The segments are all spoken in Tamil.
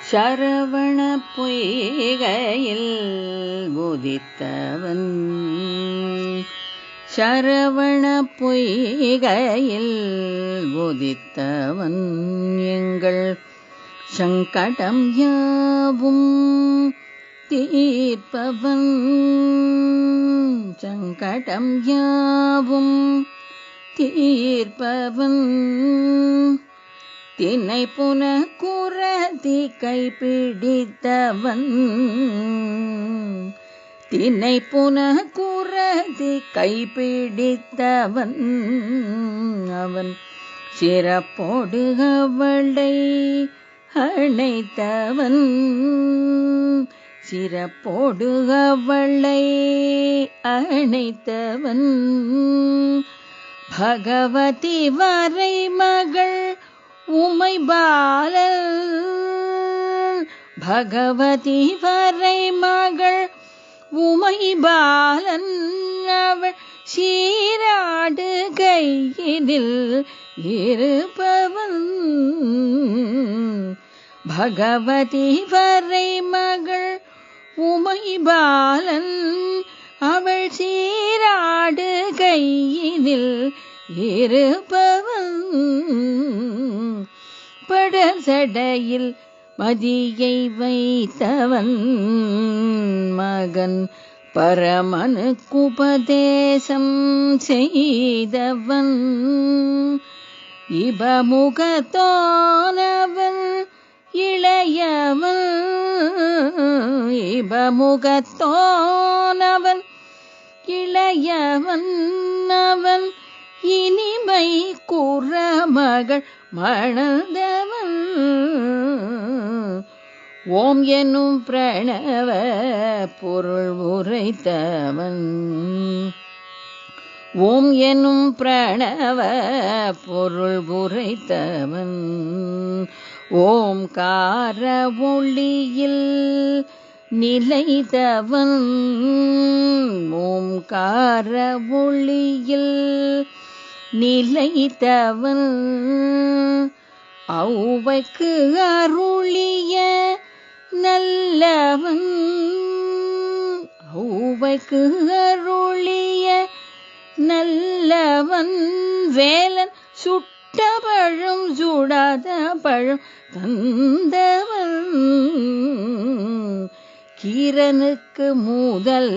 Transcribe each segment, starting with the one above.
சரவண பொய்கையில் உதித்தவன் சரவண பொய்கையில் உதித்தவன் எங்கள் சங்கடம் யாவும் தீர்ப்பவன் சங்கடம் யாவும் தீர்ப்பவன் தினை புன குரதி கைப்பிடித்தவன் தினை புன குரதி கைப்பிடித்தவன் அவன் சிறப்போடு அவளை அணைத்தவன் சிறப்போடு அவளை அணைத்தவன் பகவதி வரை மகள் உமை பாலன் பகவதி வரை மகள் உமை பாலன் அவள் சீராடு கையினில் இருப்பவன் பகவதி வரை மகள் உமை பாலன் அவள் சீராடு கையினில் இருப்பவன் படசடையில் மதியை வைத்தவன் மகன் பரமனுக்கு உபதேசம் செய்தவன் இபமுகத்தோனவன் இளையவன் இபமுகத்தோனவன் இளையவன் அவன் இனிமை குறமகள் மணந்தவன் ஓம் என்னும் பிரணவ பொருள் உரைத்தவன் ஓம் என்னும் பிரணவ பொருள் உரைத்தவன் ஓம்கார ஒளியில் நிலைத்தவன் ஓம்கார ஒளியில் நிலைத்தவன் ஔவைக்கு அருளிய நல்லவன் ஔவைக்கு அருளிய நல்லவன் வேலன் சுட்ட பழம் சுடாத பழம் தந்தவன் கீரனுக்கு முதல்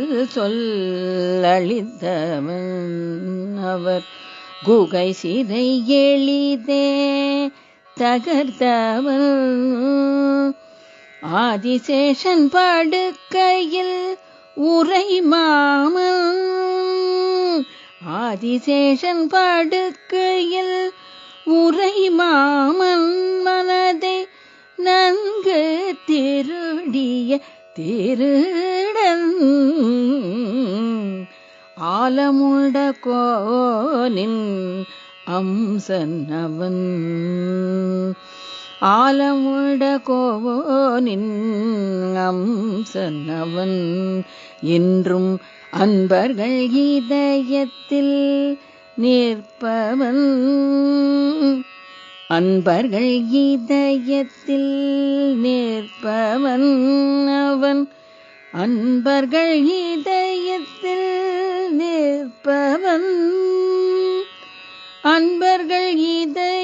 சொல்லளித்தவன் அவர் குகை சிறை எளிதே தகர்த்தவன் ஆதிசேஷன் படுக்கையில் உரை மாமன் ஆதிசேஷன் படுக்கையில் உரை மாமன் மனதை நன்கு திருடிய திருடன் ஆலமுண்ட கோனின் அம்சன் அவன் ஆலமுண்ட கோனின் அம்சன் அவன் இன்றும் அன்பர்கள் இதயத்தில் நிற்பவன் அன்பர்கள் இதயத்தில் நிற்பவன் அவன் அன்பர்கள் இதயத்தில் நிற்பவன் அன்பர்கள் இதயத்தில்